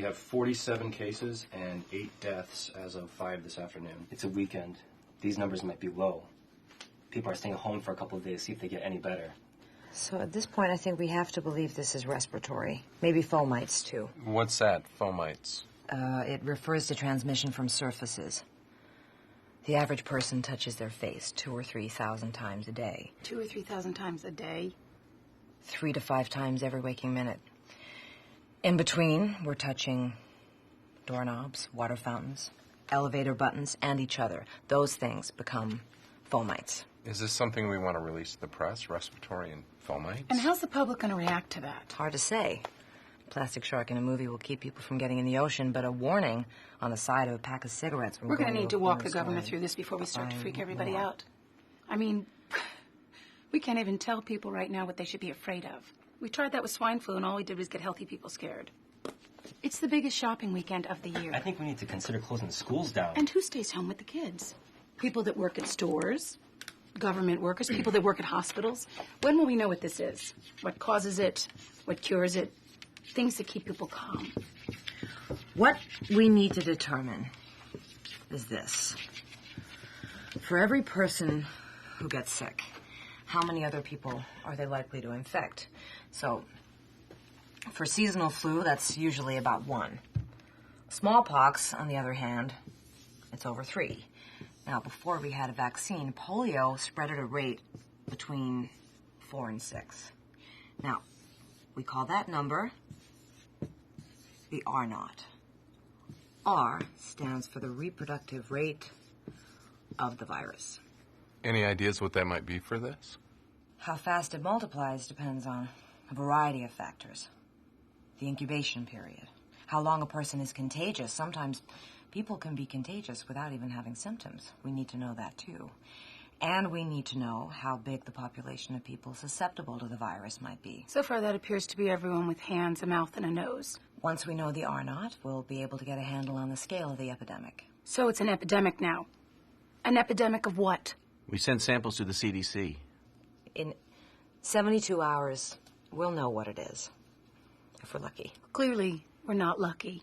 We have 47 cases and 8 deaths as of 5 this afternoon. It's a weekend. These numbers might be low. People are staying home for a couple of days to see if they get any better. So at this point, I think we have to believe this is respiratory. Maybe fomites, too. What's that, fomites? It refers to transmission from surfaces. The average person touches their face 2,000 or 3,000 times a day. 2,000 or 3,000 times a day? 3 to 5 times every waking minute. In between, we're touching doorknobs, water fountains, elevator buttons, and each other. Those things become fomites. Is this something we want to release to the press, respiratory and fomites? And how's the public going to react to that? It's hard to say. Plastic shark in a movie will keep people from getting in the ocean, but a warning on the side of a pack of cigarettes... We're going to need to walk the governor through this before we start to freak everybody out. I mean, we can't even tell people right now what they should be afraid of. We tried that with swine flu, and all we did was get healthy people scared. It's the biggest shopping weekend of the year. I think we need to consider closing the schools down. And who stays home with the kids? People that work at stores, government workers, people that work at hospitals. When will we know what this is? What causes it? What cures it? Things that keep people calm. What we need to determine is this. For every person who gets sick, how many other people are they likely to infect? So, for seasonal flu, that's usually about 1. Smallpox, on the other hand, it's over 3. Now, before we had a vaccine, polio spread at a rate between 4 and 6. Now, we call that number the R0. R stands for the reproductive rate of the virus. Any ideas what that might be for this? How fast it multiplies depends on a variety of factors. The incubation period, how long a person is contagious. Sometimes people can be contagious without even having symptoms. We need to know that too. And we need to know how big the population of people susceptible to the virus might be. So far, that appears to be everyone with hands, a mouth, and a nose. Once we know the R0, we'll be able to get a handle on the scale of the epidemic. So it's an epidemic now. An epidemic of what? We sent samples to the CDC. In 72 hours, we'll know what it is, if we're lucky. Clearly, we're not lucky.